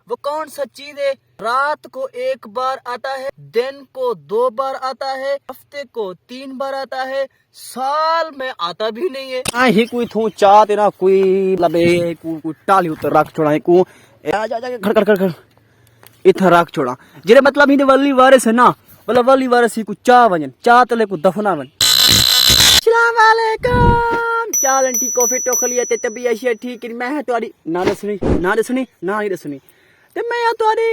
वो कौन सा चीज है? रात को एक बार आता है, दिन को 2 बार आता है, हफ्ते को 3 बार आता है, साल में आता भी नहीं है। ही कोई थू चाह तेरा कोई लबे कोई टाली उतर रख छोड़ा को आ जा जा खड़ खड़ खड़ खड़ इथा रख छोड़ा जेरे मतलब ही वली वारिस है ना मतलब वली वारिस ही को चाह वजन चाह तले को दफना वन। अस्सलाम वालेकुम क्या आंटी कॉफी टोखली ते तबी ऐसी ठीक मैं है तुम्हारी ना दसनी ना दसनी ना नहीं दसनी ते मैं तुम्हारी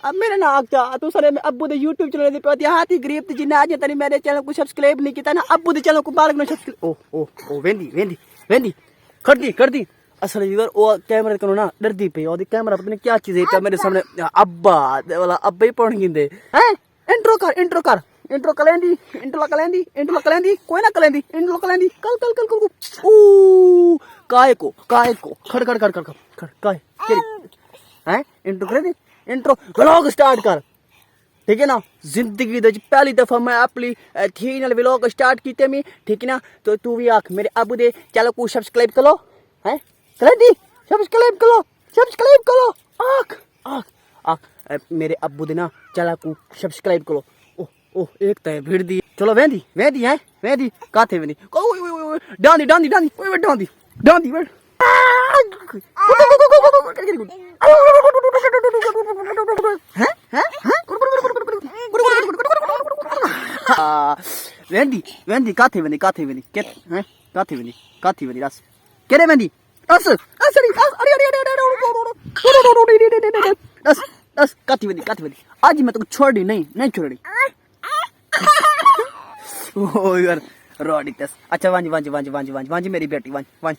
अब मेरा ना आखता तू सारे अब्बू दे यूट्यूब चैनल दे पे हाथी गरीब ते जिन्ना आज तनी मेरे चैनल को सब्सक्राइब नहीं किया ना अब्बू दे चैनल को बालक ने सब्सक्राइब ओ वेंदी वेंदी वेंदी कर दी असल व्यूअर ओ कैमरा करो ना डरदी पे और कैमरा पता नहीं क्या चीज है मेरे सामने अब्बा वाला अब्बा ही पढ़ गिंदे हैं इंट्रो कर इंट्रो कलेंदी कोई ना कलेंदी इंट्रो कलेंदी कल ओ काय को खड़ काय हैं इंट्रो कर दे इंट्रो व्लॉग स्टार्ट कर ठीक है ना। जिंदगी दे पहली दफा मैं अपनी थी नाल व्लॉग स्टार्ट कीते मी ठीक है ना तो तू भी आख मेरे अबू दे चैनल को सब्सक्राइब करो हैं कर दी सब्सक्राइब करो आख मेरे अबू दे ना चैनल को सब्सक्राइब करो ओ एक तय भीड़ दी चलो वेंदी काथे वेंदी डांदी ओए डांदी बैठ वेंदी काथे वेंदी के हैं काथे वेंदी दस केरे वेंदी दस दस काथे वेंदी आज मैं तो छोड़ी नहीं छोड़ी ओ यार रोडी तस अच्छा वांजी मेरी बेटी वांज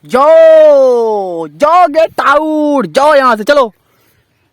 जाओ गेट आउट जाओ यहाँ से चलो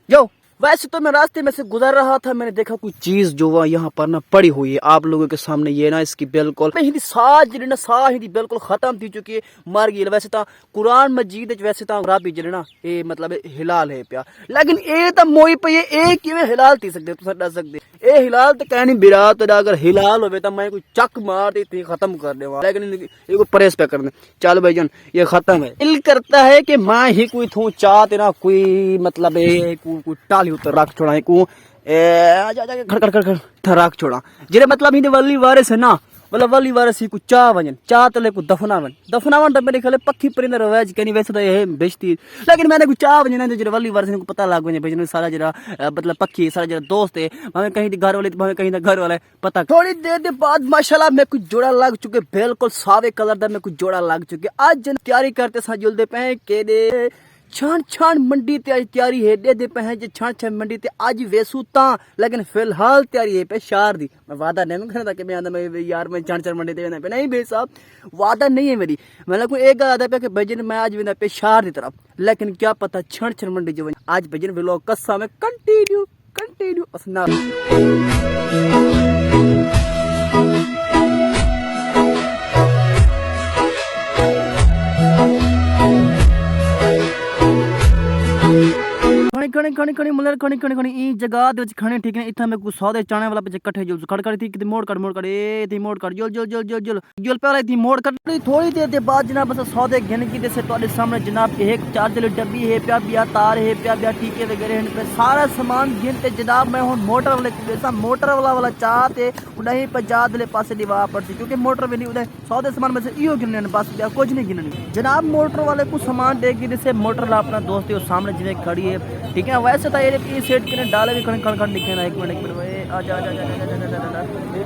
जाओ। वैसे तो मैं रास्ते में से गुजर रहा था मैंने देखा कोई चीज जो वह यहाँ पर ना पड़ी हुई है आप लोगों के सामने ये ना इसकी बिल्कुल हिंदी हिंदी बिल्कुल खत्म थी चुकी है मर गई। वैसे तो कुरान मजीद वैसे तो खराबी जरे ना ये मतलब हिलाल है प्या लेकिन ये तो मोई पे ये किवें हिलाल थी सकते तुम दस सकते ए हिलाल तो कहनी बिरा तो अगर हिलाल होवे तो मैं कोई चक मार दी खत्म कर देवा लेकिन ये को प्रेस पे करने चल भाईजान ये खत्म है। दिल करता है कि मैं ही कोई थू चाह तेरा कोई मतलब कोई टाली उतर रख छोड़ा को खड़ रख छोड़ा जेरे मतलब ही वली वारिस है ना मतलब वली वारिस ही को चाह वजन चाह तले को दफनावन तो मेरे ख्याल पक्की परिंदा रवाज कहनी वैसे तो ये बेचती लेकिन मैंने को चाह वजन है जो वली वारिस को पता लग वजे भाई सारा जरा मतलब पक्की सारा जरा दोस्त है भावे कहीं घर वाले भावे कहीं घर वाले पता थोड़ी देर के बाद माशाल्लाह मैं कुछ जोड़ा लग चुके बिल्कुल सावे कलर दा मैं कुछ जोड़ा लग चुके आज जन तैयारी करते सा जुलदे पे के दे छान मंडी तैयारी है दे पे है छान मंडी ते आज वेसू ता लेकिन फिलहाल तैयारी है पे शार दी मैं वादा नहीं करता कि मैं आंदा मैं यार मैं छान मंडी ते पे नहीं बे साहब वादा नहीं है मेरी मतलब कोई एक आदा पे कि भजन मैं आज वेंदा पे शार दी तरफ लेकिन क्या पता छान मंडी जो आज भजन व्लॉग कस्सा में कंटिन्यू असना खणी मुलर खणी ई जगह दे खणे ठीक है इथा में कुछ सौदे चाने वाला पे इकट्ठे जुल खड़ थी कि मोड़ कर ए थी मोड़ कर जुल पहले थी मोड़ कर थोड़ी देर के बाद जनाब बस सौदे घिन की जैसे तुम्हारे सामने जनाब एक चार्जर डब्बी है प्या बिया तार है प्या बिया टीके वगैरह हैं पे सारा सामान घिनते जनाब मैं हूं मोटर वाला चाहते नहीं पे जादले पासे दिवा पड़ती क्योंकि मोटर भी नहीं उधर सौदे सामान में से इहो गिनने बस कुछ नहीं गिननी जनाब मोटर वाले को सामान देगी जैसे मोटर अपना दोस्त है सामने जिन्हें खड़ी है ठीक है। वैसे तो ये सेट करने डाले भी खड़ दिखे ना एक मिनट आ जा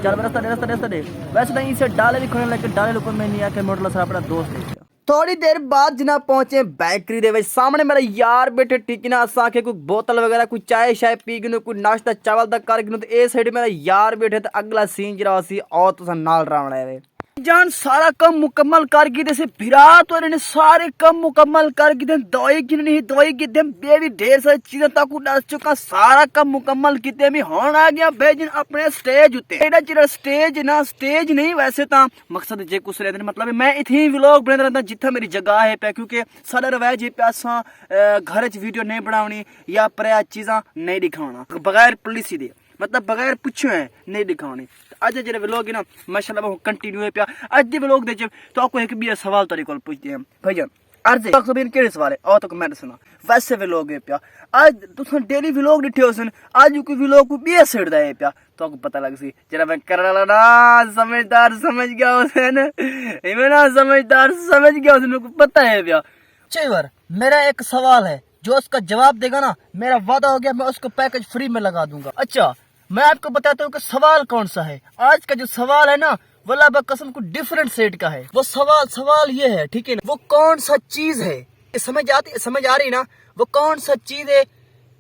चल रास्ता दे वैसे तो इसे डाले भी खड़े लेके डाले लोग में नहीं आके मोटर सर अपना दोस्त है। थोड़ी देर बाद जनाब पहुंचे बेकरी दे सामने मेरा यार बैठे ठीक ना असा के कोई बोतल वगैरह कोई चाय शाय पी गिनो कोई नाश्ता चावल दा कर गिनो तो ए साइड मेरा यार बैठे तो अगला सीन जरा सी और तो नाल रावण है जान सारा कम मुकम्मल कर गई जैसे विराट और इन्हें सारे कम मुकम्मल कर गई दवाई की बेबी ढेर सारी चीजें तक डाल चुका सारा कम मुकम्मल किते में होन आ गया भेजन अपने स्टेज उते एड़ा चिरा स्टेज नहीं वैसे ता मकसद जे कुछ रहते मतलब मैं इथे व्लॉग बनाता रहता जिथा मेरी जगह है पे क्योंकि सारा रवाज है प्यासा घर च वीडियो नहीं बनावनी या पर चीजा नहीं दिखाना बगैर पुलिस दे मतलब बगैर पूछे है नहीं दिखाने आज जो व्लॉग है ना माशाल्लाह वो कंटिन्यू है पिया आज के व्लॉग दे तो आपको एक भी सवाल तेरे को पूछते हैं भाईजान अर्ज तकबीर केड़े सवाल है और तो कमेंट सुना वैसे व्लॉग है पिया आज तुम डेली व्लॉग डिठे होसन आज कोई व्लॉग को बे सेड़दा है पिया तो पता लग सी जरा मैं करने वाला ना समझदार समझ गया हुसैन मैं ना समझदार समझ गया हुसैन को पता है पिया। चेवर मेरा एक सवाल है, जो उसका जवाब देगा ना मेरा वादा हो गया मैं उसको पैकेज फ्री में लगा दूंगा। अच्छा मैं आपको बताता हूँ कि सवाल कौन सा है। आज का जो सवाल है ना वल्लाह बकसम को डिफरेंट सेट का है। वो सवाल ये है, ठीक है ना, वो कौन सा चीज है समझ आ रही ना, वो कौन सा चीज है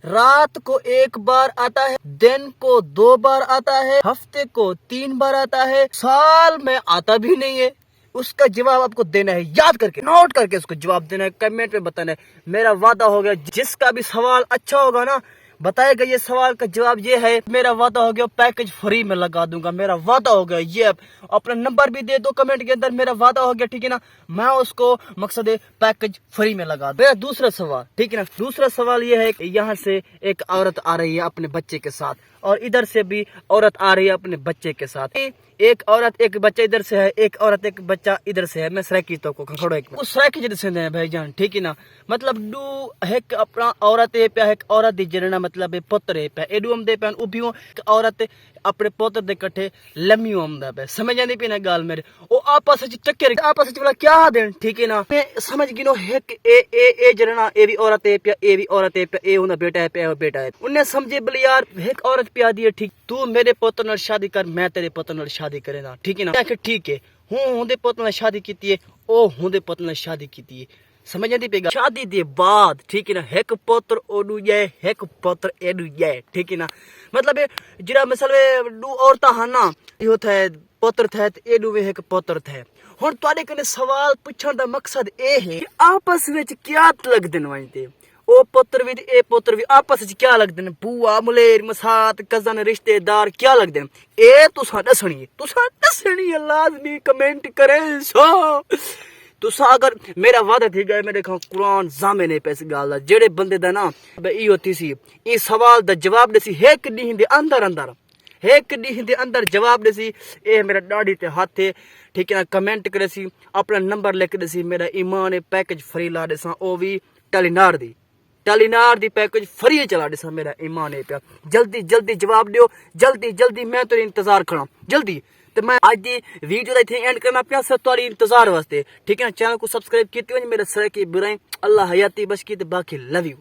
रात को एक बार आता है, दिन को 2 बार आता है, हफ्ते को 3 बार आता है, साल में आता भी नहीं है। उसका जवाब आपको देना है, याद करके नोट करके उसको जवाब देना है, कमेंट में बताना है। मेरा वादा हो गया जिसका भी सवाल अच्छा होगा ना बताएगा ये सवाल का जवाब ये है, मेरा वादा हो गया पैकेज फ्री में लगा दूंगा। मेरा वादा हो गया ये अपना नंबर भी दे दो कमेंट के अंदर, मेरा वादा हो गया, ठीक है ना, मैं उसको मकसद है पैकेज फ्री में लगा दूं। मेरा दूसरा सवाल, ठीक है ना, दूसरा सवाल ये है कि यहाँ से एक औरत आ रही है अपने बच्चे के साथ और इधर से भी औरत आ रही है अपने बच्चे के साथ। एक औरत एक बच्चा इधर से है, एक औरत एक बच्चा इधर से है। मैं सराकी तो को खड़ो एक उस सराकी जिधर से है भाईजान, ठीक है ना, मतलब डू एक अपना औरत है पे एक औरत दी जरना मतलब पुत्र है पे एडू हम दे पे उबियो औरत अपने पुत्र दे कट्ठे लम्मियो आमदा पे समझ आंदी पे ना गाल मेरे ओ आपस विच चक्कर आपस विच वाला क्या देन, ठीक है ना, मैं समझ गिनो एक ए जरना ए भी औरत है पे ए भी औरत है पे ए हुंदा बेटा है पे बेटा है उन्हें समझे बल यार एक औरत प्या दी है, ठीक, तू मेरे पुत्र नाल शादी कर मैं तेरे पुत्र नाल शादी करे ना, ठीक है ना, ठीक है हूं हुंदे पुत्र नाल शादी कीती है ओ हुंदे पुत्र नाल शादी कीती है समझ आती पेगा। शादी दे बाद, ठीक है ना, एक पुत्र ओडू जाए एक पुत्र एडू जाए, ठीक है ना, मतलब जरा मिसल डू औरता हा ना यो थे पुत्र थे एडू वे एक पुत्र थे। हुन तुहाडे कने सवाल पूछण दा मकसद ए है कि आपस विच क्या लगदे न वंजते ओ पुत्र भी ए पुत्र भी आपस विच क्या लगदे न, बुआ मुलेर मसात कजन रिश्तेदार क्या लगदे न, ए तुसा दसनी है लाजमी कमेंट करें सो तुसा अगर मेरा वादा थी गए मेरे खां कुरान जामे ने पैसे गाल दा जेड़े बंदे दा ना ई होती सी ई सवाल दा जवाब देसी एक डी दे अंदर जवाब देसी ए मेरा डाडी ते हाथ है, ठीक है ना, कमेंट करे सी अपना नंबर लिख देसी मेरा ईमान पैकेज फ्री ला देसा ओ भी टेलीनार दी पैकेज फ्री चला देसा मेरा ईमान है पे जल्दी जवाब दियो जल्दी मैं तेरे इंतजार खड़ा जल्दी। तो मैं आज दी वीडियो इतने एंड करना पिया सब तुम्हारी इंतजार वास्ते, ठीक है ना, चैनल को सब्सक्राइब कीती हो मेरे सर की बुराई अल्लाह हयाती बश की बाकी लव यू।